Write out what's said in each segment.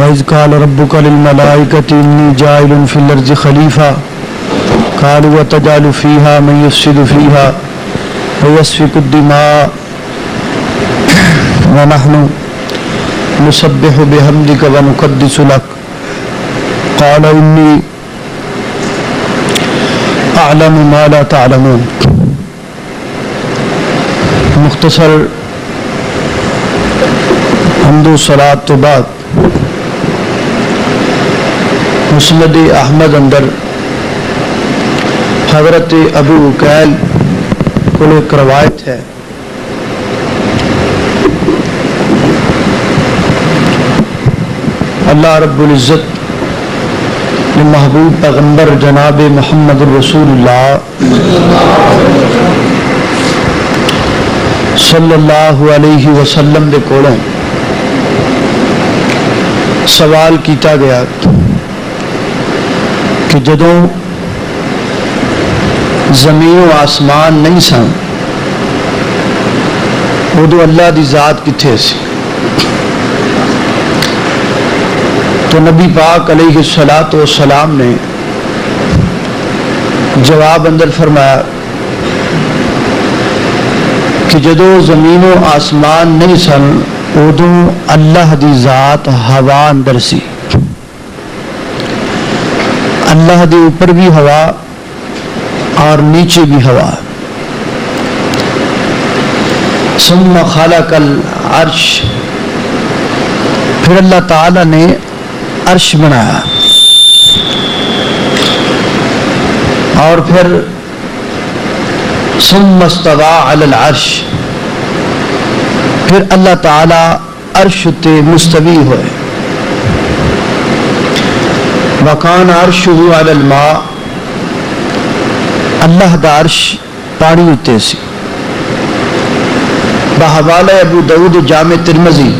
وَإِذْ قَالَ رَبُّكَ لِلْمَلَائِكَةِ إِنِّي جَاعِلٌ فِي الْأَرْضِ خَلِيفَةً قَالُوا وَتَجْعَلُ فِيهَا مَن يُفْسِدُ فِيهَا وَيَسْفِكُ الدِّمَاءَ وَنَحْنُ نُسَبِّحُ بِحَمْدِكَ وَنُقَدِّسُ لَكَ قَالَ إِنِّي أَعْلَمُ مَا لَا تَعْلَمُونَ۔ مختصر حمد و صلاۃ تو بعد مسند احمد اندر حضرت ابو عقیل کو ایک روایت ہے، اللہ رب العزت نے محبوب پیغمبر جناب محمد الرسول اللہ صلی اللہ علیہ وسلم دے کولوں سوال کیتا گیا کہ جدوں زمین و آسمان نہیں سن ادو اللہ دی ذات کتھے سی؟ تو نبی پاک علیہ الصلاۃ والسلام نے جواب اندر فرمایا کہ جدو زمین و آسمان نہیں سن ادو اللہ دی ذات ہوا اندر سی، اللہ دے اوپر بھی ہوا اور نیچے بھی ہوا۔ ثم خلق العرش، پھر اللہ تعالی نے عرش بنایا، اور پھر ثم استوى علی العرش، پھر اللہ تعالی عرش تے مستوی ہوئے۔ وکان عرشہ علی الماء، اللہ دا عرش پانی اتے سی۔ بحوالہ ابو داؤد جامع ترمذی،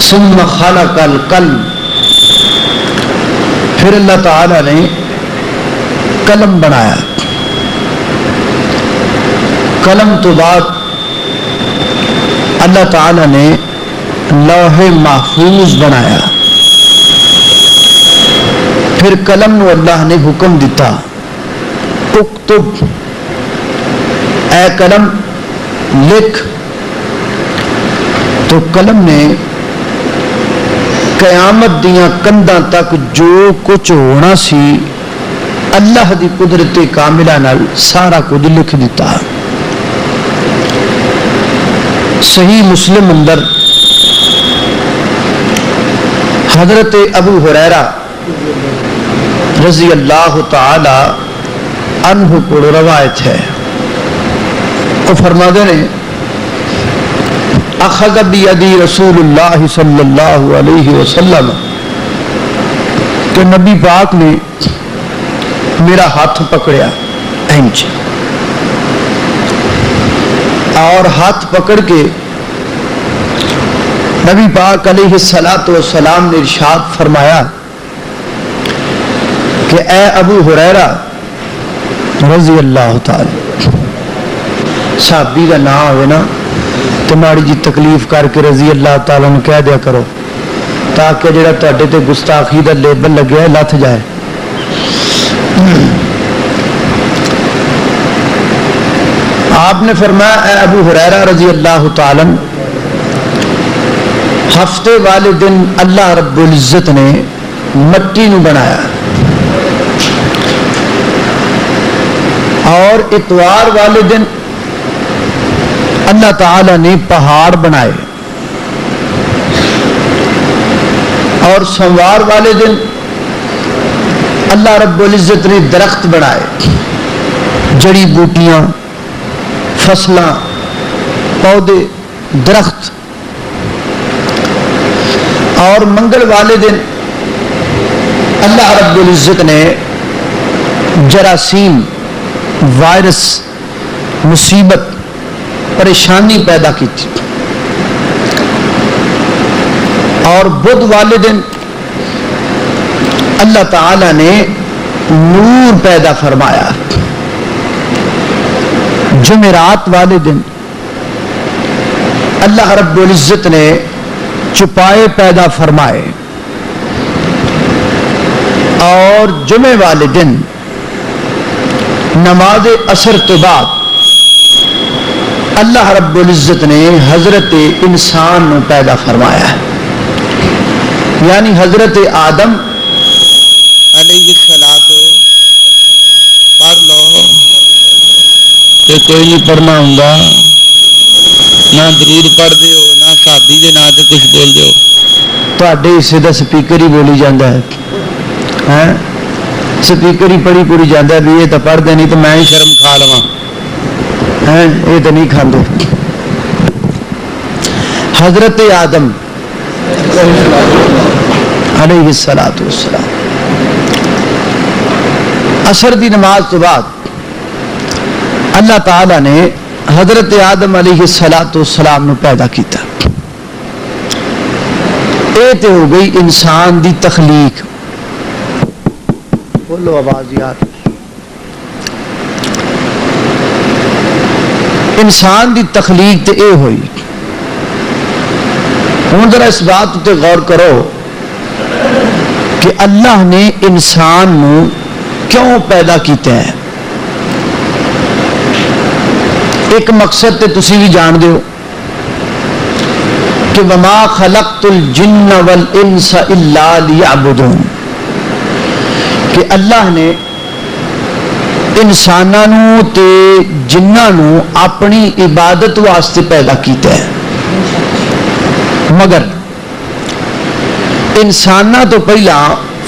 ثم خلق القلم، پھر اللہ تعالی نے قلم بنایا، قلم تو بعد اللہ تعالی نے لوح محفوظ بنایا، پھر قلم نو اللہ نے حکم دیتا اکتب، اے قلم لکھ۔ تو قلم نے قیامت دیاں کنداں تک جو کچھ ہونا سی اللہ دی قدرت کاملہ نال سارا کچھ لکھ دیتا۔ صحیح مسلم اندر حضرت ابو ہریرہ رضی اللہ تعالی عنہ کو روایت ہے، وہ فرماتے ہیں اخذ بیدی رسول اللہ صلی اللہ علیہ وسلم، کہ نبی پاک نے میرا ہاتھ پکڑیا اینچ، اور ہاتھ پکڑ کے نبی پاک علیہ الصلاۃ والسلام نے ارشاد فرمایا کہ اے ابو ہریرہ رضی اللہ تعالی، صحابی کا نام ہوئے نا تو ماڑی جی تکلیف کر کے رضی اللہ تعالیٰ نے کہہ دیا کرو، تاکہ جڑا تہاڈے تے گستاخی دا لیبل لگیا ہے لتھ جائے۔ آپ نے فرمایا اے ابو ہریرہ رضی اللہ تعالیٰ، ہفتے والے دن اللہ رب العزت نے مٹی نو بنایا، اور اتوار والے دن اللہ تعالی نے پہاڑ بنائے، اور سوموار والے دن اللہ رب العزت نے درخت بنائے، جڑی بوٹیاں، فصلاں، پودے، درخت، اور منگل والے دن اللہ رب العزت نے جراثیم، وائرس، مصیبت، پریشانی پیدا کی تھی، اور بدھ والے دن اللہ تعالی نے نور پیدا فرمایا، جمعرات والے دن اللہ رب العزت نے چپائے پیدا فرمائے اور جمعے والے دن نماز عصر کے بعد اللہ رب العزت نے حضرت انسان کو پیدا فرمایا ہے، یعنی حضرت آدم علیہ الصلوۃ پڑھ لو تے کوئی نہیں پڑھنا ہوں گا، نہ درود پڑھ دیو نہ صحابی دے نام تے کچھ بول دیو، تواڈے حصے دا سپیکر ہی بولی جاندہ ہے، سپیکر ہی پڑھی پوری جاندہ ہے بھی یہ تو پڑھ دے نہیں تو میں ہی شرم کھا لواں، یہ تو نہیں کھاندے۔ حضرت آدم علیہ السلام عصر دی نماز تو بعد اللہ تعالی نے حضرت آدم علیہ السلام نو پیدا کیتا، اے تے ہو گئی انسان دی تخلیق، بولو آواز یاد، انسان دی تخلیق تے اے ہوئی۔ ہوں ذرا اس بات تے غور کرو کہ اللہ نے انسان نو کیوں پیدا کیتا ہے؟ ایک مقصد تے تسی بھی جان دیو کہ وما خلقت الجن والانس الا لیعبدون، کہ اللہ نے انسانوں تے جنہاں اپنی عبادت واسطے پیدا کیتا ہے، مگر انساناں تو پہلا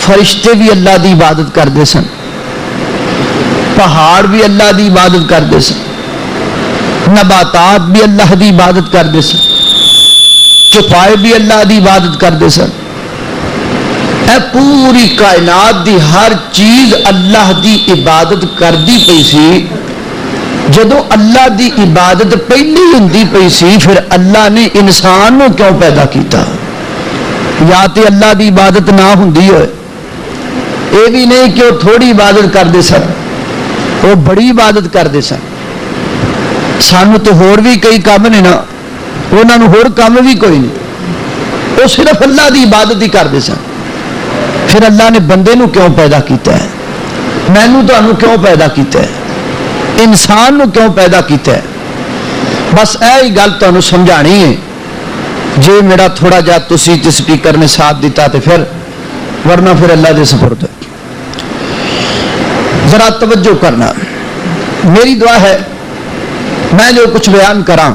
فرشتے بھی اللہ دی عبادت کرتے سن، پہاڑ بھی اللہ دی عبادت کرتے سن، نباتات بھی اللہ دی عبادت کرتے سن، چوپائے بھی اللہ دی عبادت کرتے سن، اے پوری کائنات دی ہر چیز اللہ دی عبادت کردی پئی سی۔ جدو اللہ دی عبادت پہلی ہوندی پئی سی پھر اللہ نے انسان نو کیوں پیدا کیتا؟ یا تے اللہ دی عبادت نہ ہوندی ہوئے، اے بھی نہیں کہ وہ تھوڑی عبادت کرتے سن، وہ بڑی عبادت کرتے سن۔ سانو تو ہور بھی کئی کام نے نا، انہاں نو ہور کام بھی کوئی نہیں، وہ صرف اللہ دی عبادت ہی کرتے سن۔ پھر اللہ نے بندے نو کیوں پیدا کیتا ہے؟ مینوں تانوں کیوں پیدا کیتا ہے؟ انسان نو کیوں پیدا کیتا ہے؟ بس اے گل تانوں سمجھانی ہے، جے میرا تھوڑا جا تسی سپیکر نے ساتھ دیتا تو پھر، ورنہ پھر اللہ دے سپرد ہے۔ ذرا توجہ کرنا، میری دعا ہے میں جو کچھ بیان کراں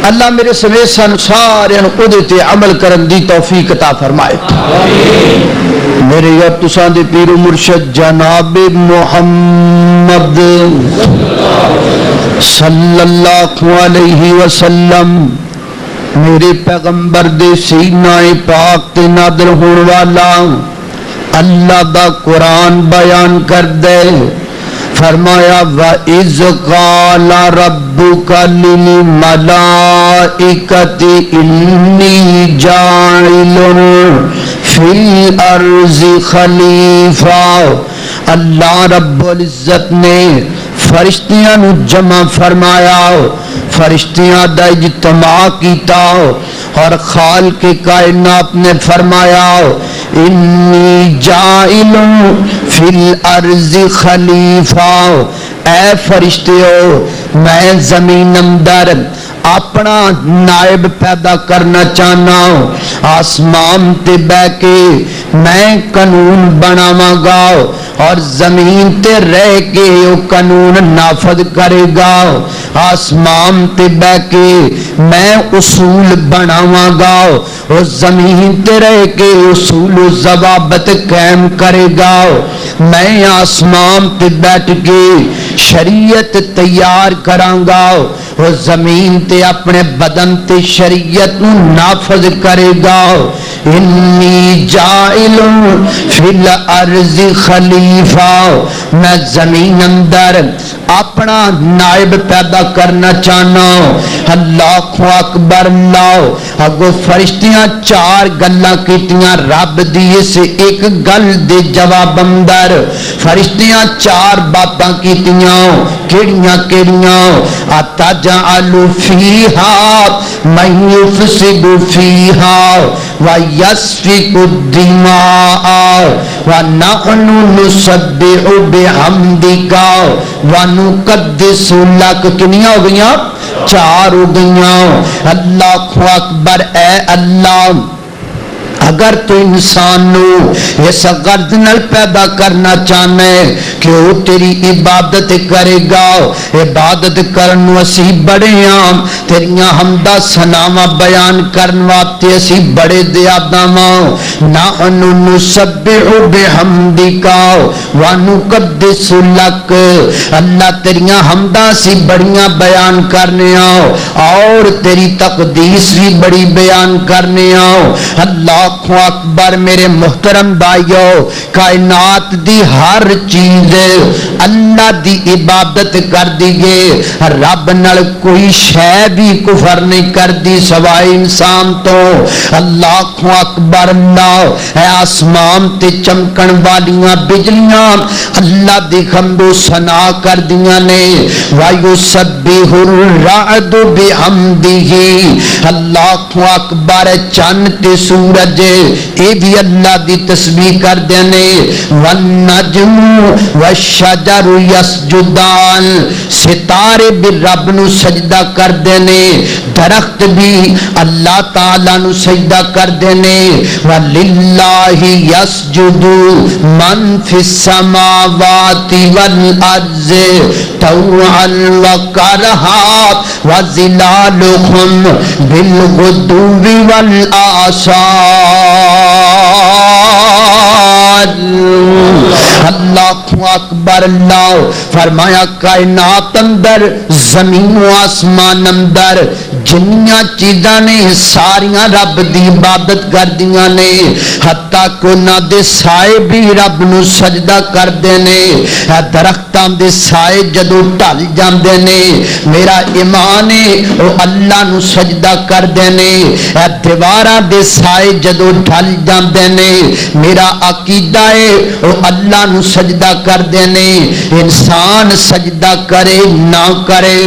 اللہ میرے سمیت سن سارے تے عمل کرن دی توفیق عطا فرمائے۔ میرے یا تساں دے پیر و مرشد جناب محمد صلی اللہ علیہ وسلم، میرے پیغمبر دے سینہ پاک تے نادر ہون والا اللہ دا قرآن بیان کر دے، فرمایا وَإِذْ قَالَ رَبُّكَ لِلْمَلَائِكَةِ إِنِّي جَاعِلٌ فِي الْأَرْضِ خَلِيفَةً، اللہ رب العزت نے فرشتیاں نو جمع فرمایا، فرشتیاں دا اجتماع کیتا اور خالق کائنات نے فرمایا انی جائل فی الارض خلیفہ، اے فرشتیو میں زمین اندر اپنا نائب پیدا کرنا چاہنا ہوں، آسمان تے بہ کے میں قانون بناواں گا اور زمین تے رہ کے وہ قانون نافذ کرے گا، آسمان تے بہ کے میں اصول بناواں گا اور زمین تے رہ کے اصول و ضوابط قائم کرے گا، میں آسمان تے بیٹھ کے شریعت تیار کراں گا اور زمین تے اپنے بدن تے شریعت نافذ کرے گا، انی جائل فی الارض خلیفہ، میں زمین اندر اپنا نائب پیدا کرنا چاہنا ہوں۔ اللہ اکبر، اللہ اگو فرشتیاں چار گلاں کیتیاں رب دی اس ایک گل دے جواب اندر، فرشتیاں چار باتاں کیتیاں، گئیاں کیڑیاں کیڑیاں اتجعل فیہا من یفسد فیہا ویسفک الدماء ونحن نسبح بحمدک ونقدس لک. کنیاں ہو گئیاں؟ 4 ہو گئیاں. اللہ اکبر. اے اللہ اگر تو انسان نو اس غرض نال پیدا کرنا چاہنا ہے کہ وہ تیری عبادت کرے گا، عبادت کرن اسی بڑے ہاں، تیریاں حمدہ ثناواں بیان کرن واسطے اسی بڑے زیادہ ہاں. نحن نسبح بحمدک ونقدس لک. اللہ تیریاں حمدہ سی بڑیاں بیان کرنے ہاں اور تیری تقدیس بھی بڑی بیان کرنے ہاں. اللہ اکبر. میرے محترم بھائیو، کائنات دی ہر چیز اللہ دی عبادت کر دیئے. رب نال کوئی شے بھی کفر نہیں کر دی سوائے انسان تو. اللہ اکبر. اللہ اے آسمان تے چمکن والیاں بجلیاں اللہ دی حمد و ثنا کر دیاں نے. وَيُسَبِّحُ الرَّعْدُ بِحَمْدِهِ. اللہ اکبر. چاند تے سورج اے بھی اللہ دی تسبیح کر دینے. وَالنَّجْمُ وَالشَّجَرُ يَسْجُدَانِ. ستارے بھی رب نو سجدہ کر دینے، درخت بھی اللہ تعالیٰ نو سجدہ کر دینے. وَلِلَّهِ يَسْجُدُ مَنْ فِي السَّمَاوَاتِ وَالْأَرْضِ طَوْعًا وَكَرْهًا وَظِلَالُهُمْ بِالْغُدُوِّ وَالْآصَالِ. اللہ اکبر. اللہ فرمایا کائنات اندر زمین و آسمان اندر جنیاں چیزاں نے ساریاں رب دی عبادت کر دیاں نے، حتیٰ کہ انہاں دے سائے بھی رب نو سجدہ کر دینے. درختاں دے سائے جدو ٹل جاندے نے میرا ایمان ہے او اللہ نو سجدہ کر دینے. دیواراں دے سائے جدو ٹل جاندے نے میرا عقیدہ ہے او اللہ نو سجدہ کر دینے. انسان سجدہ کرے نہ کرے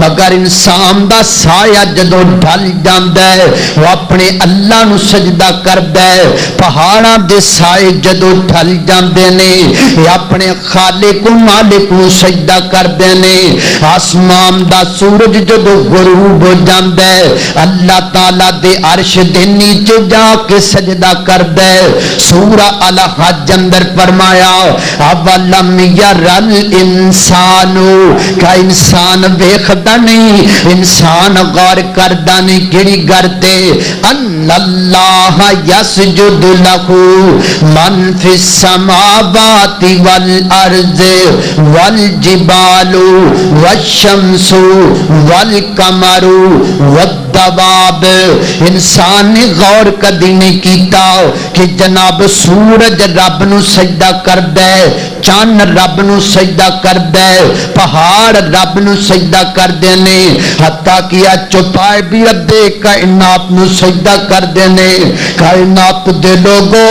مگر انسان دا سایہ جدو ڈھل جاندا ہے وہ اپنے اللہ نو سجدہ کردا ہے. پہاڑاں دے سائے جدو ڈھل جاندے نے یہ اپنے خالق و مالک نو سجدہ کردے نے. آسمان دا سورج جدو غروب ہو جاندا ہے اللہ تعالی دے عرش دے نیچے جا کے سجدہ کردا ہے. سورہ الحج اندر فرمایا اولم یرل انسان، کہ انسان ویکھدا نہیں، انسان غور کردا نہیں کیڑی گل تے ان اللہ یسجد لہ من فی السماوات والارض والجبال والشمس والقمر والدواب. انسان نے غور کدی نہیں کیتا کہ جناب سورج رب نو سجدہ کردا ہے، چاند رب نو سجدہ کردا ہے، پہاڑ رب نو سجدہ کردے نے، حتیٰ کہ چوپائے بھی ادھے کائنات نو سجدہ کردے نے. کائنات دے لوگو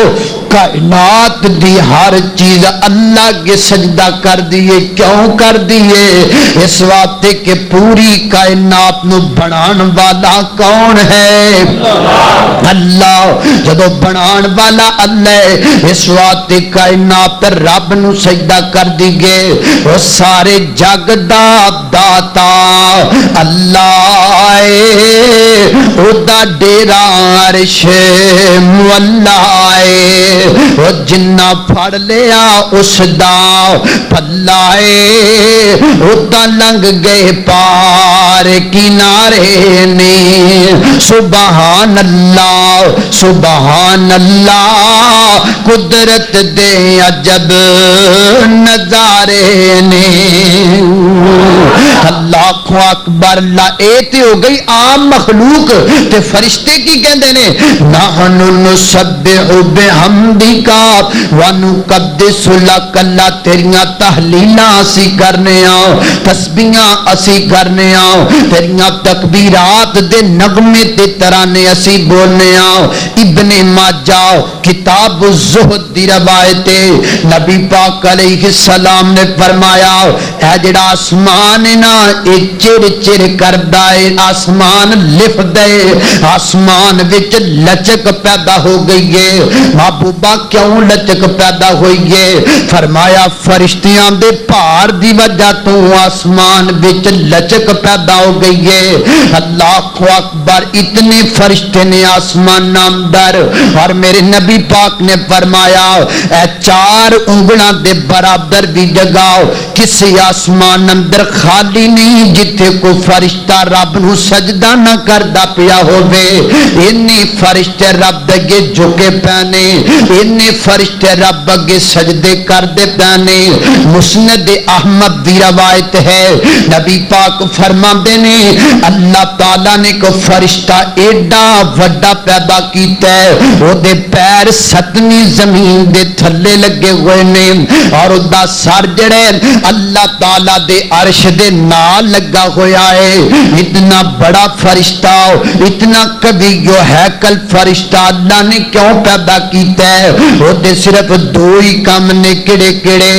کائنات دی ہر چیز اللہ کے سجدہ کر دیئے. کیوں کر دیئے؟ اس واسطے کہ پوری کائنات نو بنان والا کون ہے؟ اللہ. جدو بنان والا اللہ اس واسطے کائنات رب نو سجدہ کر دیئے. وہ سارے جگ دا داتا اللہ او دا ڈیرا عرش مولا وہ جنہ پھڑ لیا اس دا پلا او دا لنگ گئے پار کنارے نے. سبحان اللہ سبحان اللہ قدرت دے عجب نظارے نے. اللہ اکبر. اللہ اے تے ہو گئی عام مخلوق تے فرشتے کی کہندے نے نحن نسبح بحمد بحمدک ونقدس لک، اللہ تیریاں تحلیلاں اسی کرنے تسبیحاں اسی کرنے تیریاں تکبیرات دے نغمے تے ترانے اسی بولنے ابن ماجہ کتاب الزہد دی روایت نبی پاک علیہ السلام نے فرمایا اے جڑا آسمان ہے نا اے چر چر کردا ہے، آسمان لف دے، آسمان وچ لچک پیدا ہو گئی ہے۔ محبوبہ کیوں لچک پیدا ہوئی ہے؟ فرمایا فرشتیاں دے بھار دی وجہ تو آسمان وچ لچک پیدا ہو گئی ہے۔ اللہ اکبر، اتنے فرشتے نے آسمان اندر، اور میرے نبی پاک نے فرمایا اے 4 انگلاں دے برابر بھی جگہ کسی آسمان اندر خالی نہیں جتھے کوئی فرشتہ رب نو سجدہ نہ کردا پیا ہووے۔ انی فرشتے رب اگے جھکے پینے، انی فرشتے رب اگے سجدے کردے پینے۔ مسند احمد دی روایت ہے، نبی پاک فرماندے نے اللہ تعالی نے کو فرشتہ ایڈا وڈا پیدا کیتا ہے، او دے پیر 7ویں زمین دے تھلے لگے ہوئے نے، اور او دا سر جڑے اللہ تعالی دے عرش دے نال لگا ہویا ہے۔ اتنا بڑا فرشتہ، اتنا کبھی جو ہیکل فرشتہ اللہ نے کیوں پیدا کیتا ہے؟ وہ دے صرف 2 ہی کام نے، کڑے کڑے؟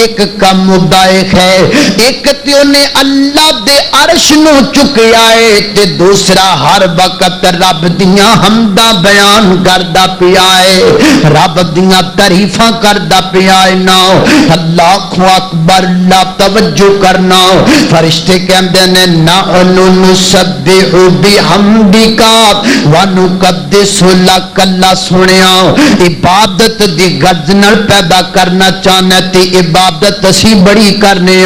ایک کام مدائق ہے، ایک تے انہیں اللہ دے عرش نو چکیا ہے، تے دوسرا ہر وقت رب دیاں حمداں بیان کردا پیا ہے، رب دیاں تعریفاں کردا پیا ہے نا۔ اللہ اکبر، لا توجہ کرنا، فرشتے کہندے نے نحن نسبح بحمدک ونقدس لک، اللہ سنیا عبادت دی غرض نال پیدا کرنا چاہنا تے عبادت اسی بڑی کرنے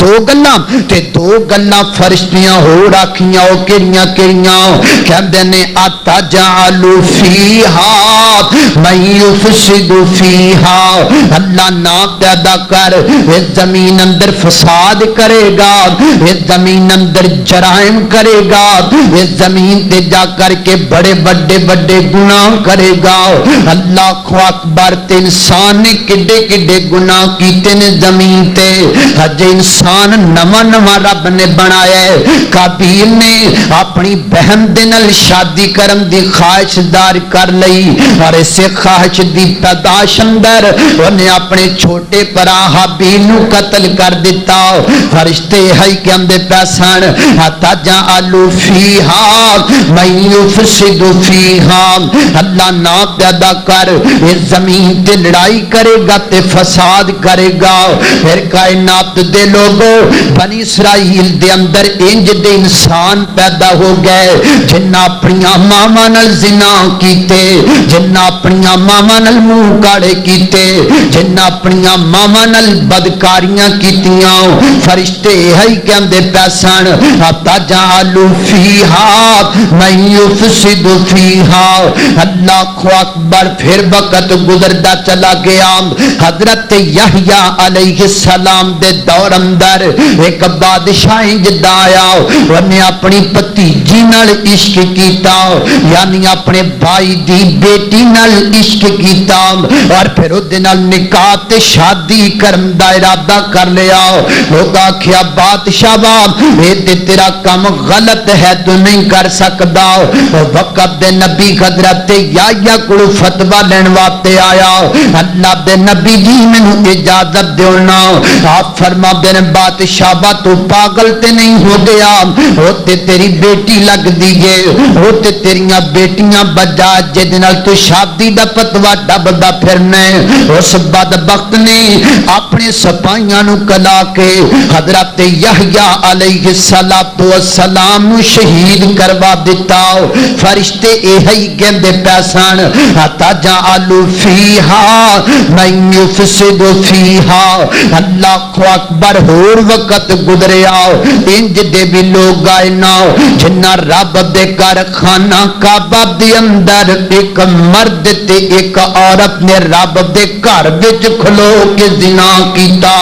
2 گلاں تے 2 گلاں فرشتیاں ہو رکھیاں، او کیڑیاں کیڑیاں؟ کہندے نے اتجعل فیہا من یفسد فیہا، اللہ نہ پیدا کر اس زمین اندر فساد کرے گا، اس زمین اندر جرائم کرے گا، اس زمین تے جا کر کے بڑے بڑے بڑے گناہ کرے گا۔ اللہ اکبر، تے انسان نے کڈے کڈے گناہ کیتے نے زمین تے، ہجے انسان نواں نواں رب نے بنایا ہے۔ قابیل نے اپنی بہن دے نال شادی کرن دی خواہش دار کر لئی، اور اسے خواہش دی پیداش اندر انہیں اپنے چھوٹے بھرا حابیل نو قتل کر دیتا۔ فرشتے ہی کہندے پیسان اتجعل فیہا من یفسد فیہا، اللہ نہ پیدا کر اس زمین تے لڑائی کرے گا تے فساد کرے گا۔ پھر کائنات دے لوگوں بنی اسرائیل دے اندر انج دے انسان پیدا ہو گئے جنہ اپنی ماما نال زنا کیتے، جنہ اپنی ماما نال منہ کاڑے کیتے، جنہ اپنی ماما نال بدکاریاں کیتیاں۔ فرشتے ہی کہندے پیسان اتجعل فیہا من یفسد فیہا، اللہ اکبر۔ پھر وقت گزردا چلا گیا، حضرت یحییٰ علیہ السلام دے دور اندر ایک بادشاہ جدا آیا، انہیں اپنی بھتیجی نال عشق کیتا، یعنی اپنے بھائی دی بیٹی نال عشق کیتا، اور پھر او دے نال نکاح تے شادی کرن دا ارادہ کر لیا۔ لوگ آکھیا بادشاہ اے تے تیرا کام غلط ہے، تو نہیں کر سکدا۔ وقت دے نبی حضرت یحییٰ کول فتوی لین واسطے آیا، اللہ دے نبی جی مینوں اجازت دیو نا۔ آپ فرما دے نے بادشاہ تو پاگل تے نہیں ہو گیا، او تے تیری بیٹی لگ دی گے، او تے تیریاں بیٹیاں بجا جے نال تو شادی دا فتوی ڈبدا پھرنے۔ اس بدبخت نے اپنے سپاہیاں نو کلا کے حضرت یحییٰ علیہ السلام نو شہید کروا دیتا۔ فرشتے یہی کہندے پیسان اتجعل فیہا من یفسد فیہا، اللہ اکبر۔ ہور وقت گزریا، انج دے بھی لوگ آئے نا جنہ رب دے گھر خانہ کعبہ دے اندر ایک مرد تے ایک عورت نے رب دے گھر وچ کھلو کے زنا کیتا،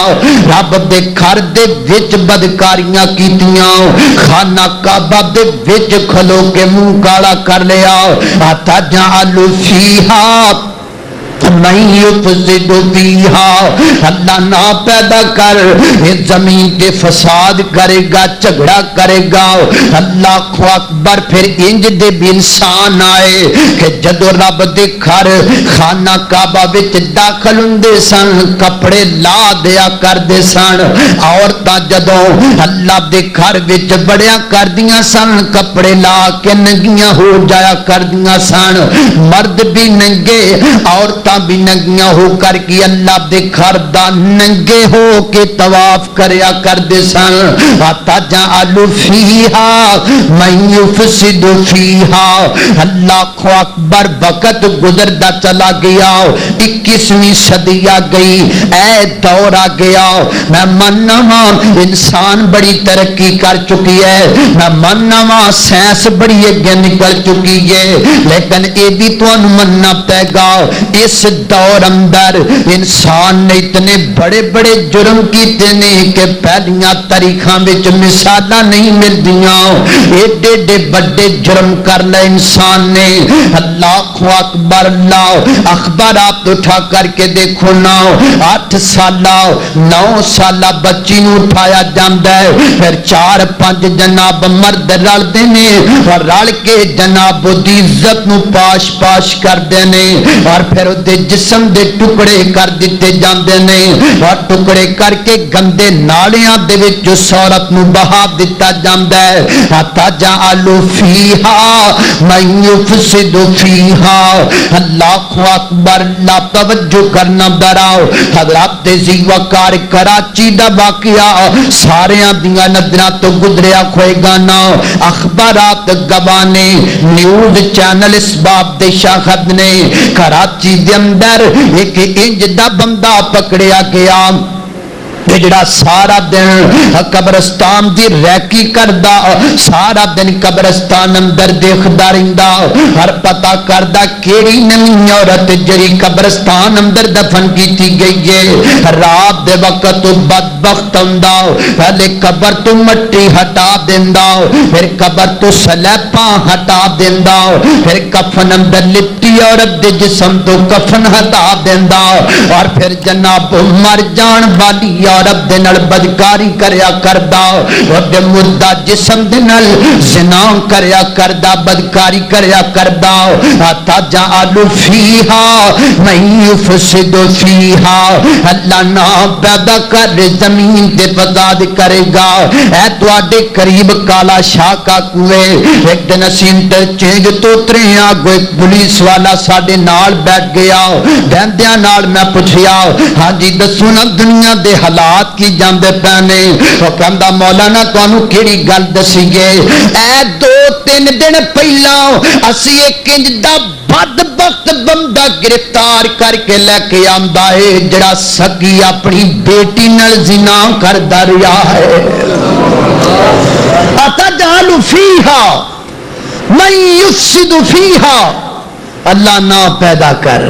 رب دے گھر دے وچ بدکاریاں کیتیاں، خانہ کعبہ دے وچ کھلو کے منہ کالا کر لیا۔ اتجعل فیہا نہیں یفسد فیہا اللہ نہ پیدا کر یہ زمین کے فساد کرے گا جھگڑا کرے گا اللہ اکبر پھر انج دے بھی انسان آئے کہ جدو رب دے گھر خانہ کعبہ وچ داخل ہوندے سن کپڑے لا دیا کردے سن عورتاں جدوں اللہ دے گھر وچ بڑیا کردیاں سن کپڑے لا کے ننگیاں ہو جایا کردیاں سن مرد بھی ننگے عورتاں بھی ننگیاں ہو کر کے اللہ دے گھر دا ننگے ہو کے طواف کریا کردے سن وَتَجْعَلُ فِيهَا مَن يُفْسِدُ فِيهَا اللہ اکبر وقت گزردا چلا گیا 21ویں صدی آ گئی اے دور آ گیا میں ماننا انسان بڑی ترقی کر چکی ہے میں ماننا سائنس بڑی اگے نکل چکی ہے لیکن یہ بھی تمہیں مننا پے گا اس دور اندر انسان نے اتنے بڑے بڑے جرم کیتے ہیں کہ پہلیاں تاریخاں وچ مثالاں نہیں ملدیاں ایڈے ایڈے بڑے جرم کر لے انسان نے اللہ اکبر اللہ اخبارات اٹھا کر کے دیکھو نا 8 سالہ 9 سالہ بچی نو اٹھایا جاندا ہے پھر 4-5 جناب مرد رلدے نے اور رل کے جناب دی عزت نو پاش پاش کردے نے اور پھر دے جسم دے ٹکڑے کر دیتے جاندے نے اور ٹکڑے کر کے گندے نالیاں دے وچ عورت نو بہا دتا جاندا ہے تجعل فیہا من یفسد فیہا اللہ اکبر لا توجہ کرنا براؤ حضرات ذی وقار کراچی دا واقعہ ساریاں دیاں نظراں تو گزریا کھوئے گا نا اخبارات گوانے نیوز چینل اس باب دے شاہد نے کراچی دے اندر ایک انج دا بندہ پکڑیا گیا جڑا سارا دن قبرستان دی ریکی کردا سارا دن قبرستان اندر دیکھدا رہندا ہر پتہ کردا کیڑی نویں عورت جڑی قبرستان اندر دفن کیتی گئی ہے رات دے وقت بدبخت ہوندا پہلے قبر تو مٹی ہٹا دیندا پھر قبر تو سلیپاں ہٹا دیندا پھر کفن اندر لپٹی عورت دے جسم تو کفن ہٹا دیندا اور پھر جناب مر جان والی عورت دے نال بدکاری کریا کردا اور دے مردہ جسم دے نال زنا کریا کردا بدکاری کریا کردا تجعل فیہا من یفسد فیہا اللہ نہ پیدا کر زمین تے فساد کرے گا اے تواڈے قریب کالا شاہ کا کوے ایک دن اسی انٹرچینج تو تریاں کوئی پولیس والا ساڈے نال بیٹھ گیا بہندیاں نال میں پوچھیا ہاں جی دسو نا دنیا دے حالات کی جاندے پہنے وہ کہندا مولانا تانوں کیڑی گل دسیے اے 2-3 دن پہلا اسی ایک انج دا بدبخت بندہ گرفتار کر کے لے کے آندا ہے جڑا سگی اپنی بیٹی نال زنا کردا رہیا ہے اتجعل فیہا من یفسد فیہا اللہ نہ پیدا کر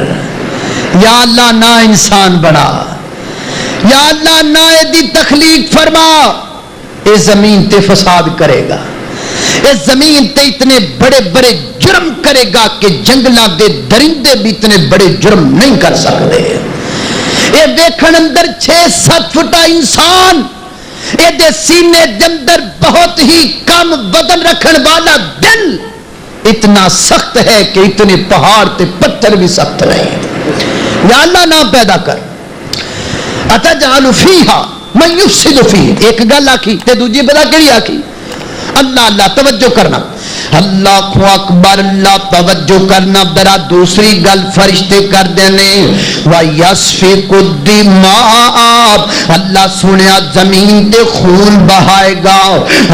یا اللہ نہ انسان بنا یا اللہ نہ دی تخلیق فرما اے زمین تے فساد کرے گا اے زمین تے اتنے بڑے بڑے جرم کرے گا کہ جنگلاں دے درندے بھی اتنے بڑے جرم نہیں کر سکتے اے دیکھن اندر 6-7 فٹا انسان اے دے سینے دے اندر بہت ہی کم وزن رکھن والا دل اتنا سخت ہے کہ اتنے پہاڑ تے پتھر بھی سخت نہیں یا اللہ نہ پیدا کر اتجعل فیہا من یفسد فیہا ایک گل آکھی تے دوجی پتہ کیڑی آکھی اللہ اللہ توجہ کرنا اللہ اکبر اللہ توجہ کرنا ذرا دوسری گل فرشتے کر دینے وَيَسْفِكُ الدِّمَاءَ اللہ سنیا زمین تے خون بہائے گا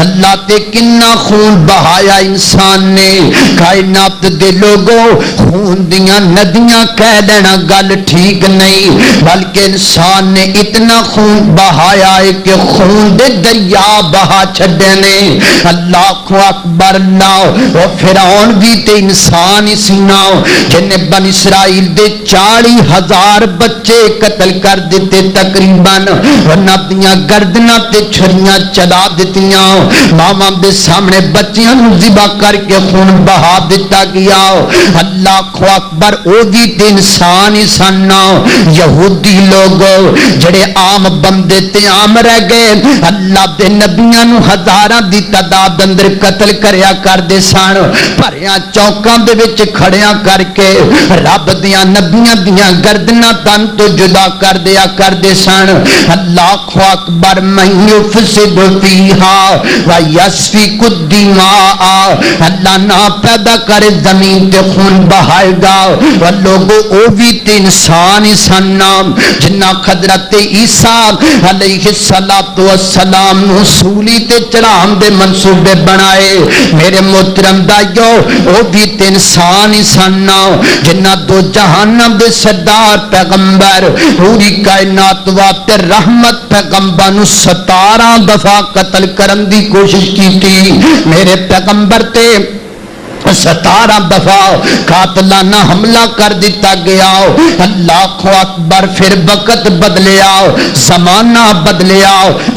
اللہ تے کنا خون بہایا انسان نے کائنات دے لوگوں خون دیاں ندیاں کہہ دینا گل ٹھیک نہیں بلکہ انسان نے اتنا خون بہایا ہے کہ خون دے دریا بہا چھڑے نے اللہ اکبر اللہ وہ فرعون بھی تے انسان ہی سینا جن بن اسرائیل دے 40,000 بچے قتل کر دیتے تقریباً انہاں دیاں گردناں تے چھریاں چلا دتیاں ماما دے سامنے بچیاں نوں ذبح کر کے خون بہا دیتا گیا اللہ اکبر او بھی تے انسان ہی سن یہودی لوگ جڑے عام بندے تے عام رہ گئے اللہ دے نبیاں نوں ہزاراں دی تعداد اندر قتل کریا کردے سن بھریاں چوکاں دے وچ کھڑیاں کر کے رب دیاں نبیاں دیاں گردناں تن تو جدا کر دیا کردے سن اللہ اکبر من یفسد فیہا و یسفک الدماء اللہ نہ پیدا کرے زمین تے خون بہائے گا وہ لوگوں او بھی تے انسان ہی سن جنہ حضرت عیسیٰ علیہ السلام نو سولی تے چڑھان دے منصوبے بنائے میرے محترم دائیو او بھی تے انسان ہی سن جنہ دو جہانم دے سردار پیغمبر پوری کائنات واسطے رحمت پیغمبر نو 17 دفعہ قتل کرن دی کوشش کی تھی میرے پیغمبر تے 17 دفعہ قاتلانہ حملہ کر دیتا گیا اللہ اکبر پھر وقت بدلیا زمانہ بدلیا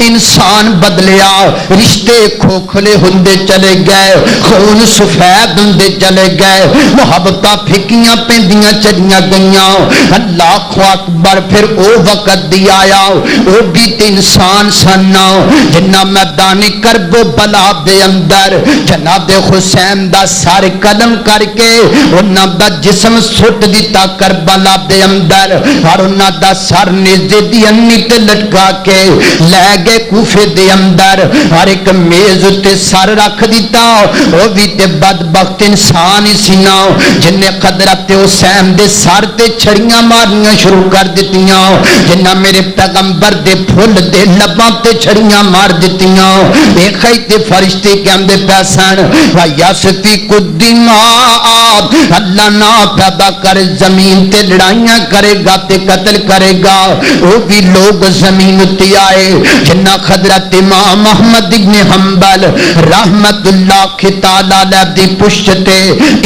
انسان بدلیا رشتے کھوکھلے ہوندے چلے گئے خون سفید ہوندے چلے گئے محبتاں پھکیاں پیندیاں چلیاں گئیاں اللہ اکبر پھر او وقت دی آیا او بھی تے انسان سن جنہ میدان کرب و بلا دے اندر جناب حسین دا سر قدم کر کے انہاں دا جسم سٹ دیتا کربلا دے اندر اور انہاں دا سر نیزے دی انی تے لٹکا کے لے گئے کوفے دے اندر اور ایک میز تے سر رکھ دیتا وہ بھی تے بدبخت انسان ہی سینا جن نے حضرت حسین دے سر تے چھڑیاں مارنیاں شروع کر دیتیاں جنہ میرے پیغمبر دے پھول دے لباں تے چھڑیاں مار دیتیاں ایک ہی تے فرشتے کے اندے پیسان و یاستی الدماء اللہ نہ پیدا کر زمین تے لڑائیاں کرے گا تے قتل کرے گا وہ بھی لوگ زمین تے آئے جنہ حضرت امام محمد ابن حنبل رحمت اللہ تعالی علیہ دی پشتے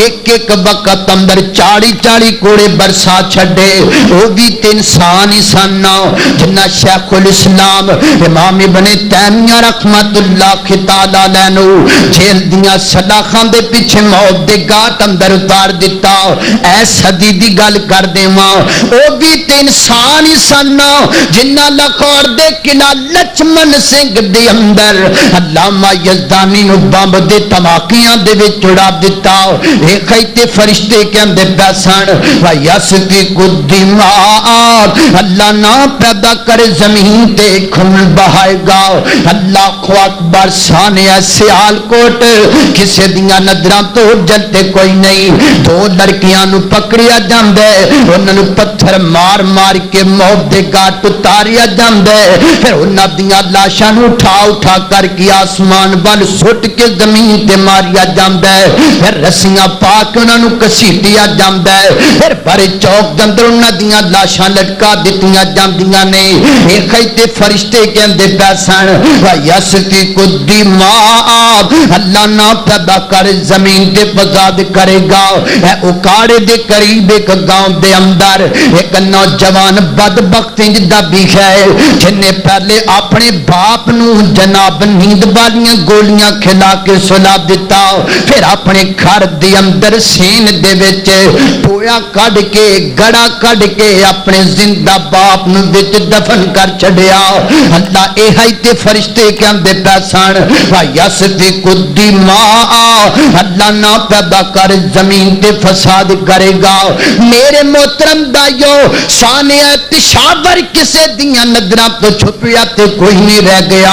ایک ایک وقت اندر 40 کوڑے برسا چھڑے وہ بھی تے انسان ہی سن جنہ شیخ الاسلام امام ابن تیمیہ رحمت اللہ تعالی علیہ نو جیل دیاں سلاخاں دے پیچھے موت دے گاٹ اندر اتار دیتا اے صدی دی گل کر دے ماں او بھی تے انسان ہی سن جنہ لاہور دے قلعہ لچمن سنگھ دے اندر علامہ یزدانی نو بمب دے دھماکیاں دے وچ اڑا دیتا ایک ہی تے فرشتے کے اندر پیسان و یسفک الدماء اللہ نہ پیدا کرے زمین تے خون بہائے گا اللہ اکبر سانے سیال کوٹ کسے دیاں نظراں تو جلتے کوئی نہیں دو لڑکیاں نو پکڑیا جاندے انہاں نو پتھر مار مار کے موت دے گھاٹ اتاریا جاندے پھر انہاں دیاں لاشاں نو اٹھا کر کے آسمان ول سٹ کے زمین تے ماریا جاندے پھر رسیاں پا کے انہاں نو کسیٹیا جاندے پھر بڑے چوک دے اندر انہاں دیاں لاشاں لٹکا دتیاں جاندیاں نے ایک ہی تے فرشتے کہندے پیسان و یسفک الدماء اللہ نہ پیدا کر زمین تے فساد کرے گا اے اکاڑے دے قریب ایک گاؤں دے اندر ایک نوجوان بدبخت جدا بھی ہے جن نے پہلے اپنے باپ نو جناب نیند والیاں گولیاں کھلا کے سلا دیتا پھر اپنے گھر دے اندر سین دے وچ ٹویا کڈ کے گڑا کڈ کے اپنے زندہ باپ نو وچ دفن کر چھڈیا اللہ اے ہی تے فرشتے کہندے پیسان وا یسفک الدماء اللہ نہ پیدا کر زمین تے فساد کرے گا میرے محترم دائیو شان پشاور کسے دیاں نظراں تو چھپیا تے کوئی نہیں رہ گیا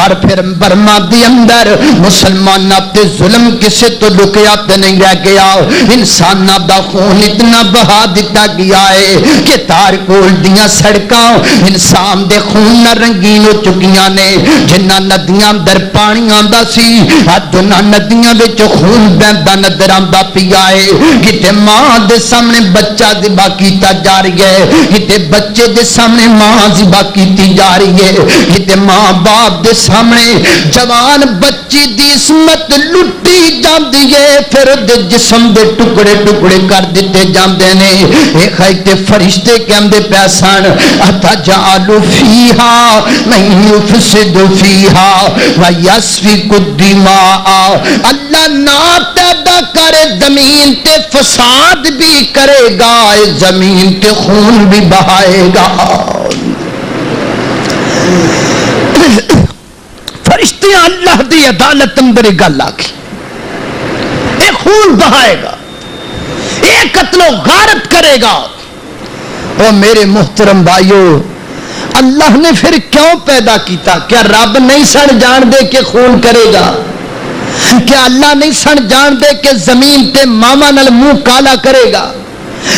اور پھر برما دی اندر مسلماناں تے ظلم کسے تو لکیا تے نہیں رہ گیا انساناں دا خون اتنا بہا دیتا گیا ہے کہ تارکول دیاں سڑکاں انسان دے خون نہ رنگین ہو چکیاں نے جنہ ندیاں در پانی آندا سی اج انہاں ندیاں وچ خون بہندا نظر آندا پیا آئے کتے ماں دے سامنے بچہ ذبح کیتا جا رہی ہے کتے بچے دے سامنے ماں ذبح کیتی جا رہی ہے کتے ماں باپ دے سامنے جوان بچی دی عصمت لٹی جاندی ہے پھر دے جسم دے ٹکڑے ٹکڑے کر دیتے جاندے نے اے خیتے فرشتے کہندے پیسان اتجعل فیہا من یفسد فیہا ویسفک الدماء اللہ نہ پیدا کرے زمین تے فساد بھی کرے گا زمین تے خون بھی بہائے گا فرشتیاں اللہ دی عدالت اندر گل آکھی اے خون بہائے گا اے قتل و غارت کرے گا او میرے محترم بھائیو اللہ نے پھر کیوں پیدا کیتا کیا رب نہیں سن جان دے کہ خون کرے گا کیا اللہ نہیں سن جان دے کہ زمین تے ماما نال منہ کالا کرے گا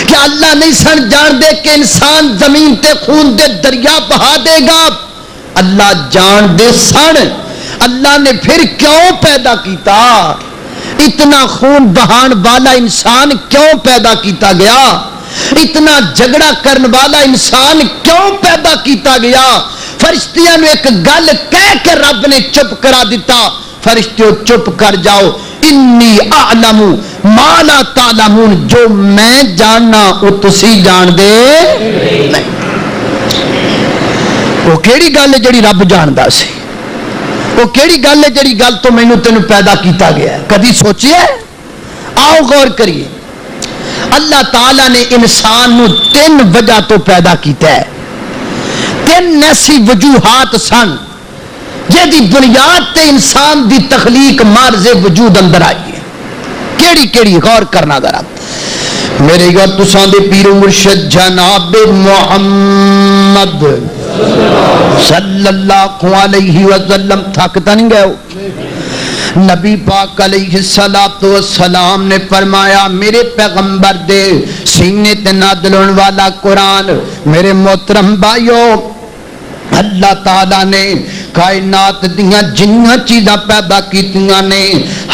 کیا اللہ نہیں سن جان دے کہ انسان زمین تے خون دے دریا بہا دے گا اللہ جان دے سن اللہ نے پھر کیوں پیدا کیتا اتنا خون بہان والا انسان کیوں پیدا کیتا گیا اتنا جھگڑا کرنے والا انسان کیوں پیدا کیتا گیا فرشتیاں نے ایک گل کہہ کے رب نے چپ کرا دیتا فرشتیوں چپ کر جاؤ انی اعلم ما لا تعلمون جو میں جاننا وہ تسی جان دے نہیں وہ کیڑی گل ہے جڑی رب جاندا سی وہ کیڑی گل ہے جڑی گل تو مینوں تینوں پیدا کیتا گیا ہے کدی سوچیا آؤ غور کریے اللہ تعالیٰ نے انسان نو 3 وجہ تو پیدا کیتا ہے 3 ایسی وجوہات سن جہدی بنیاد تے انسان دی تخلیق مارز وجود اندر آئی ہے کیڑی کیڑی غور کرنا ذرا میرے گھر تساں دے پیر و مرشد جناب محمد صلی اللہ علیہ وسلم تھکتا نہیں گئے ہو نبی پاک علیہ السلام نے فرمایا میرے پیغمبر دے سینے تے نازل ہونے والا قرآن میرے محترم بھائیو اللہ تعالیٰ نے کائنات دیاں جنیاں چیزاں پیدا کیتیاں نے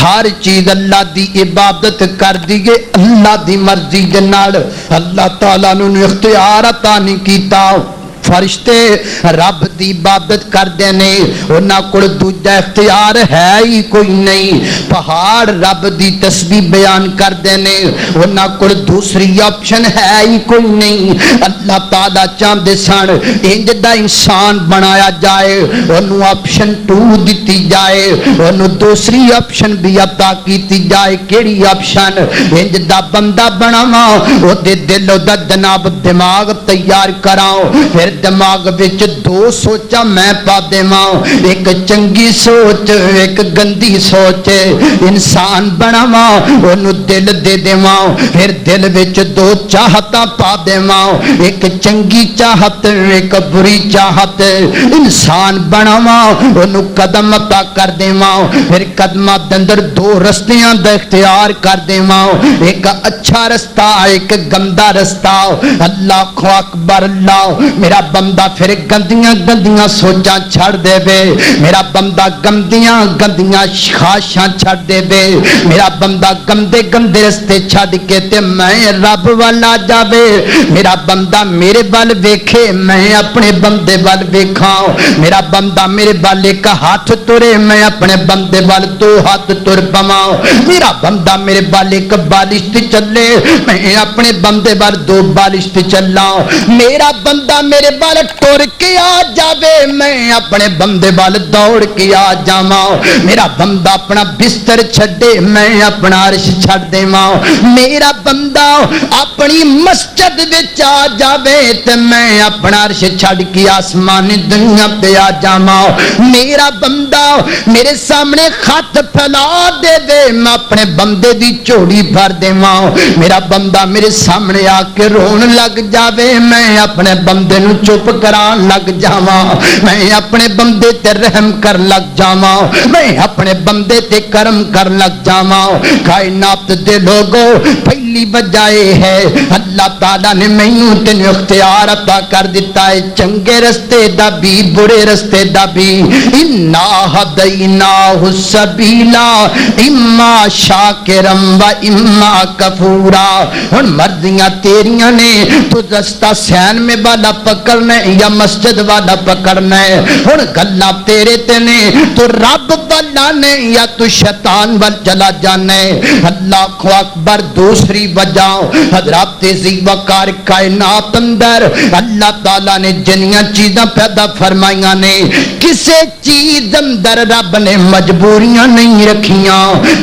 ہر چیز اللہ دی عبادت کر دیئے اللہ دی مرضی دے نال اللہ تعالیٰ نے اختیار عطا نہیں کیتا فرشتے رب دی عبادت کر دینے انہاں کول دوجا اختیار ہے ہی کوئی نہیں پہاڑ رب دی تسبیح بیان کر دینے انہاں کول دوسری آپشن ہے ہی کوئی نہیں اللہ تعالیٰ چاہندے سن انج دا انسان بنایا جائے انہوں آپشن 2 دیتی جائے انہوں دوسری آپشن بھی عطا کیتی جائے کیڑی آپشن انج دا بندہ بناواں او دے دل دا جناب دماغ تیار کراؤ پھر دماغ وچ 2 سوچاں میں پا دیواں ایک چنگی سوچ ایک گندی سوچ انسان بناواں اونوں دل دے دیواں پھر دل وچ 2 چاہتاں پا دیواں ایک چنگی چاہت ایک بری چاہت انسان بناواں اونوں قدم عطا کر دیواں پھر قدماں دے اندر 2 رستیاں دا اختیار کر دیواں ایک اچھا رستہ ایک گندا رستہ اللہ اکبر اللہ میرا بندہ پھر گندیاں گندیاں سوچاں چھڑ دے بے میرا بندہ گندیاں گندیاں خواہشاں چھڑ دے بے میرا بندہ گندے گندے رستے چھڑ کے تے میں رب والا جاوے میرا بندہ میرے بال ویکھے میں اپنے بندے بال ویکھاں میرا بندہ میرے بال ایک ہاتھ ترے میں اپنے بندے بال 2 ہاتھ تر پواں میرا بندہ میرے بال ایک بالش تے چلے میں اپنے بندے بال 2 بالش تے چلاں میرا بندہ میرے بال ٹر کے آ جاوے میں اپنے بندے بال دوڑ کے آ جاواں میرا بندہ اپنا بستر چھڈے میں اپنا عرش چھڈ دیواں میرا بندہ اپنی مسجد وچ آ جاوے تے میں اپنا عرش چھڈ کے آسمانی دنیا تے آ جاواں میرا بندہ میرے سامنے خط پھیلا دے دے میں اپنے بندے دی چوڑی بھر دیواں میرا بندہ میرے سامنے آ کے رون لگ جاوے میں اپنے بندے نو چپ کران لگ جاواں میں اپنے بندے تے رحم کر لگ جاواں میں اپنے بندے تے کرم کر لگ جاواں کائنات دے لوگوں پہلے پہلی وجہ ہے اللہ تعالیٰ نے مینوں تینوں اختیار عطا کر دیتا ہے چنگے رستے دا بھی برے رستے دا بھی انا ہدیناہ السبیلا اما شاکرم و اما کفورا ہن مرضیاں تیریاں نے تو رستہ سین میں والا پکڑنا ہے یا مسجد والا پکڑنا ہے ہن گلاں تیرے تے نے تو رب والا نے یا تو شیطان وال چلا جانا ہے اللہ اکبر دوسری وجہ حضرات ذی وقار کائنات اندر اللہ تعالیٰ نے جنیاں چیزاں پیدا فرمائیاں نے کسے چیز اندر رب نے مجبوریاں نہیں رکھیاں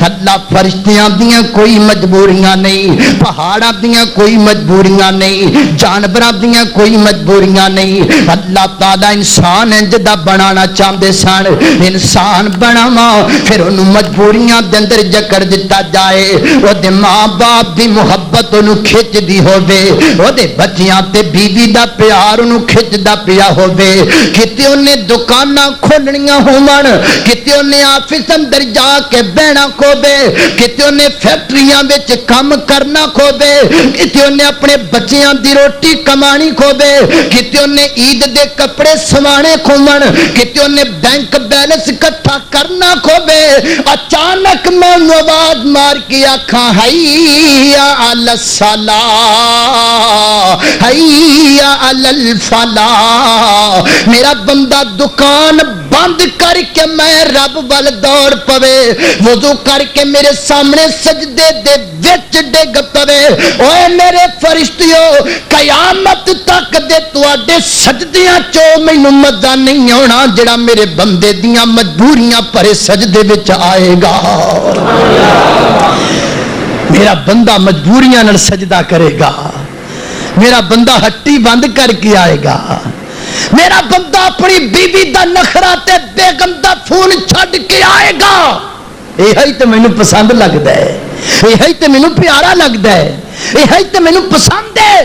اللہ فرشتیاں دیاں کوئی مجبوریاں نہیں پہاڑاں دیاں کوئی مجبوریاں نہیں جانوراں دیاں کوئی مجبوریاں نہیں اللہ تعالیٰ انسان انجدہ بنانا چاہتے سن انسان بناوا پھر انہوں مجبوریاں دے اندر جکڑ دیتا جائے وہ دے ماں باپ دی محبت انہوں کھچ دی ہووے وہ دے بچیاں تے بیوی دا پیار انہوں کھچ دا پیا ہووے کتے انہیں دکاناں کھولنیاں ہومن کتے انہیں آفس اندر جا کے بہنا کھوبے کتے انہیں فیکٹریاں وچ کام کرنا کھوبے کتے انہیں اپنے بچیاں دی روٹی کمانی کھوبے کتے انہیں عید دے کپڑے سوانے کھومن کتے انہیں بینک بیلنس اکٹھا کرنا کھوبے اچانک میں آواز مار کے آکھاں حیا علی الصلاۃ حیا علی الفلاح میرا بندہ دکان بند کر کے میں رب وال دوڑ پوے وضو کر کے میرے سامنے سجدے دے وچ ڈگ پوے اوے میرے فرشتیو قیامت تک دے تواڈے سجدیاں چوں مینوں مزہ نہیں آنا جڑا میرے بندے دیاں مجبوریاں پرے سجدے وچ آئے گا میرا بندہ مجبوریاں نال سجدہ کرے گا میرا بندہ ہٹی بند کر کے آئے گا میرا بندہ اپنی بیوی دا نخرا تے بیگم دا فون چھڈ کے آئے گا یہی تے مینوں پسند لگدا ہے یہی تے مینوں پیارا لگدا ہے یہی تے مینوں پسند ہے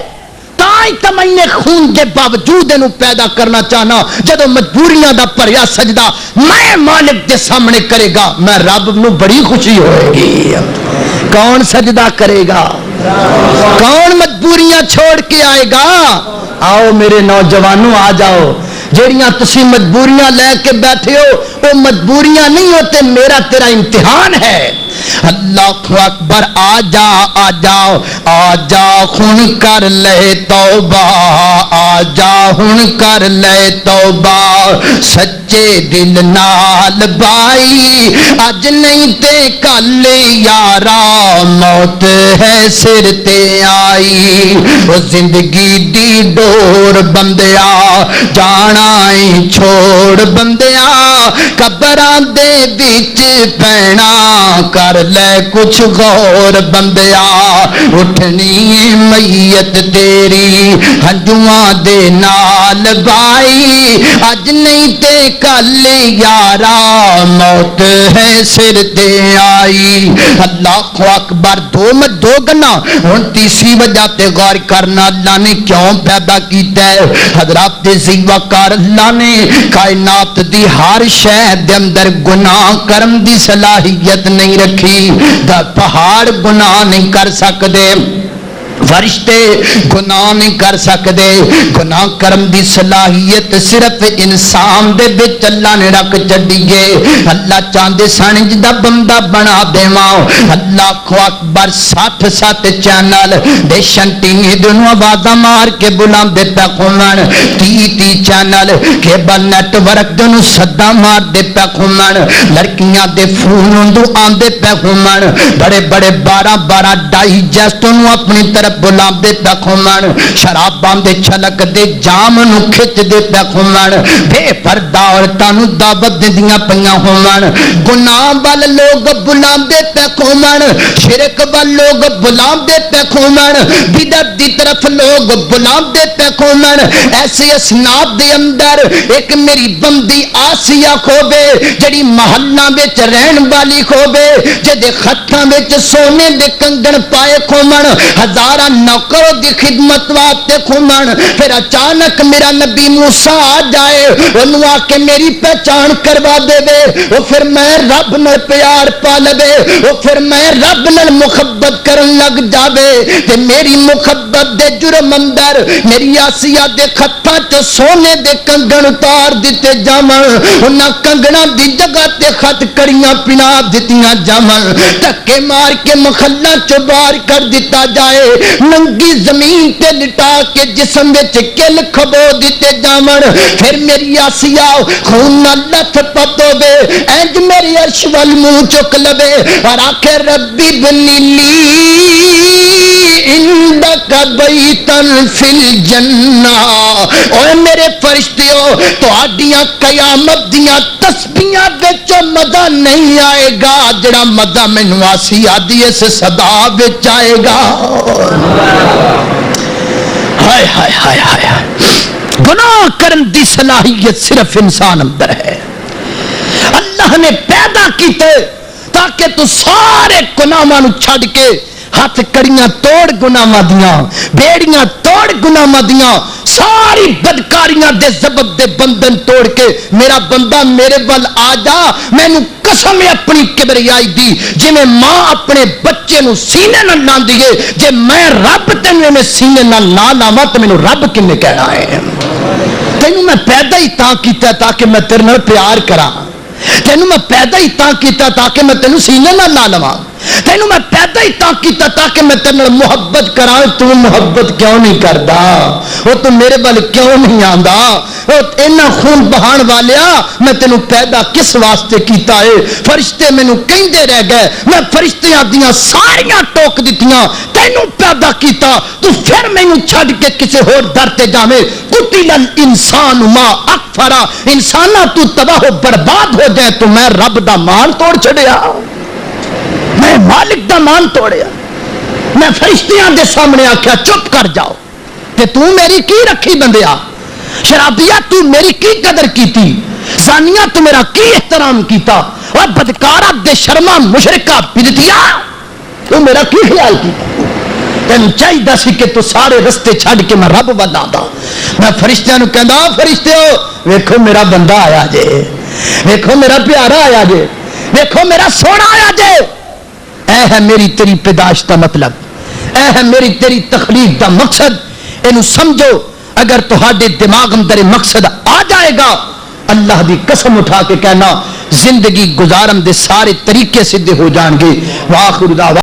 تائی تے میں خون دے باوجود انہوں پیدا کرنا چاہنا جدو مجبوریاں دا پریا سجدہ میں مالک دے سامنے کرے گا میں رب نو بڑی خوشی ہوئے گی کون سجدہ کرے گا کون مجبوریاں چھوڑ کے آئے گا آؤ میرے نوجوانوں آ جاؤ جیڑیاں تسی مجبوریاں لے کے بیٹھے ہو وہ مجبوریاں نہیں ہوتے میرا تیرا امتحان ہے اللہ اکبر آ جاؤ ہن کر لے توبہ آ جا ہن کر لے توبہ سچے دل نال بائی اج نہیں تے کل یارا موت ہے سر تے آئی وہ زندگی دی ڈور بندیا جانا ہی چھوڑ بندیا قبراں دے وچ پینا کر لے کچھ غور بندیا اٹھنی میت تیری ہنجواں دے نال بائی اج نہیں تے کل یارا موت ہے سر تے آئی اللہ اکبر دو گنا ہن تیسری وجہ تے غور کرنا اللہ نے کیوں پیدا کیتا ہے حضرات ذی وقار اللہ نے کائنات دی ہر شے دے اندر گناہ کرم دی صلاحیت نہیں رکھی دا پہاڑ گناہ نہیں کر سکدے فرشتے گناہ نہیں کر سکتے گناہ کرم دی صلاحیت صرف انسان دے وچ اللہ نے رکھ چڈی ہے اللہ چاہندے سن جدا بندہ بنا دیواں اللہ اکبر 60 چینل دیشن ٹی وی دونوں آوازاں مار کے بلاندے پے کھومن 30 چینل کیبل نیٹ ورک دونوں صدا مار دے پے کھومن لڑکیاں دے فون اندو آندے پے کھومن بڑے 12 ڈائجسٹ نوں اپنی طرف بلاندے پے کھومن شراباں دے چھلک دے جام نو کھچ دے پے کھومن بے پردہ عورتاں نو دعوت دیندیاں پیاں ہومن گناہ وال لوگ بلاندے پے کھومن شرک وال لوگ بلاندے پے کھومن بدعت دی طرف لوگ بلاندے پے کھومن ایسے اسناد دے اندر ایک میری بندی آسیہ کھوبے جڑی محلہ وچ رہن والی کھوبے جے دے خطاں وچ سونے دے کنگن پائے کھومن ہزار سارا نوکر دی خدمت واسطے کھومن، پھر اچانک میرا نبی موسیٰ آ جائے، انہوں آ کے میری پہچان کروا دے وہ پھر میں رب نال پیار پا لے، وہ پھر میں رب نال محبت کرن لگ جاوے تے میری محبت دے جرم اندر میری آسیہ دے خطاں تے سونے دے کنگن اتار دیتے جاون، انہاں کنگنا دی جگہ تے خط کڑیاں پنا دتیاں جاون، دھکے مار کے مخلہ چ باہر کر دیتا جائے، ننگی زمین تے لٹا کے جسم وچ کل کھبو دیتے جاون، پھر میری آسیہ خون نال لتھ پت ہوے، انج میری عرش وال منہ چک لبے اور آخے ربی بنی لی عندک بیتن فی الجنہ، اوے میرے فرشتیو تہاڈیاں قیامت دیاں تسبیحاں وچ مزہ نہیں آئے گا جڑا مزہ مینوں آسیہ دی اس صدا وچ آئے گا۔ ہائے ہائے ہائے ہائے، گناہ کرن دی صلاحیت صرف انسان اندر ہے، اللہ نے پیدا کیتے تاکہ تو سارے گناہاں نو چھڈ کے ہاتھ کڑیاں توڑ گناہاں دیاں، بیڑیاں توڑ گناہاں دیاں، ساری بدکاریاں دے ضبط دے بندن توڑ کے میرا بندہ میرے ول آ جا، مینوں قسم ہے اپنی کبریائی دی، جی میں ماں اپنے بچے نو سینے نال لاندی ہے، جے میں رب تینوں میں سینے نال نہ لاواں تے مینوں رب کنے کہنا ہے؟ تینوں میں پیدا ہی تاں کیتا تاکہ میں تیرے نال پیار کراں، تینوں میں پیدا ہی تاں کیتا تاکہ میں تینوں سینے نال لا لواں، تینوں میں پیدا ہی تاں کیتا تاکہ میں تیرے نال محبت کراں، تو محبت کیوں نہیں کردا؟ وہ تو میرے ول کیوں نہیں آندا؟ وہ اینا خون بہان والیا میں تینوں پیدا کس واسطے کیتا ہے؟ فرشتے مینوں کہندے رہ گئے، میں فرشتیاں دیاں ساریاں ٹوک دتیاں، تینوں پیدا کیتا تو پھر مینوں چھڈ کے کسے ہور در تے جاویں، قتل الانسان ما اکفرا، انساناں تو تباہ و برباد ہو جائے تو میں رب دا مان توڑ چھڑیا، میں مالک دا مان توڑیا، میں فرشتیاں دے سامنے آکھیا چپ کر جاؤ کہ تو میری کی رکھی بندیا، شرابیہ تو میری کی قدر کیتی، زانیہ تو میرا کی احترام کیتا، اور بدکارہ بے شرما مشرکہ بدتیا تو میرا کی خیال کیتا؟ تینوں چاہیے سی کہ تو سارے رستے چھڈ کے میں رب ول آندا، میں فرشتیاں نو کہندا فرشتیو ویکھو میرا بندہ آیا جے، ویکھو میرا پیارا آیا جے، ویکھو میرا سونا آیا جے، اے ہے میری تیری پیدائش دا مطلب، اے ہے میری تیری تخلیق دا مقصد، اینو سمجھو، اگر تہاڈے دماغ اندر مقصد آ جائے گا اللہ دی قسم اٹھا کے کہنا زندگی گزارن دے سارے طریقے سیدھے ہو جان گے۔ وآخر دعوانا